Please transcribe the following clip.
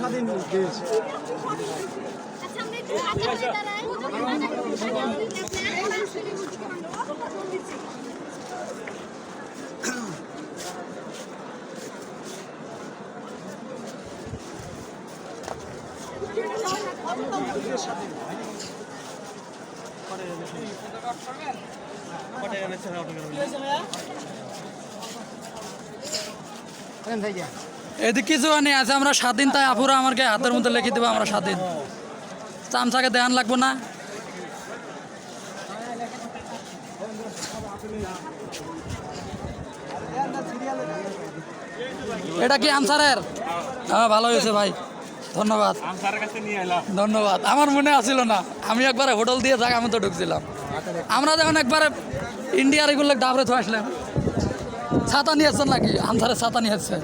স্বাধীন দেশ। এদিকে কিছু নেই আছে, আমরা স্বাধীন, তাই আপুরা আমাকে হাতের মধ্যে লিখে দেবো আমরা স্বাধীন। চামচাকে দেখান লাগবো না। এটা কি আনসারের? হ্যাঁ, ভালো হয়েছে ভাই, ধন্যবাদ ধন্যবাদ। আমার মনে আসছিল না, আমি একবারে হোটেল দিয়ে থাক আমি তো ঢুকছিলাম। আমরা যখন একবারে ইন্ডিয়ার এগুলো ডাবরে তো আসলাম। ছাতা নিয়ে আসছেন নাকি? আনসারের ছাতা নিয়ে আসছেন?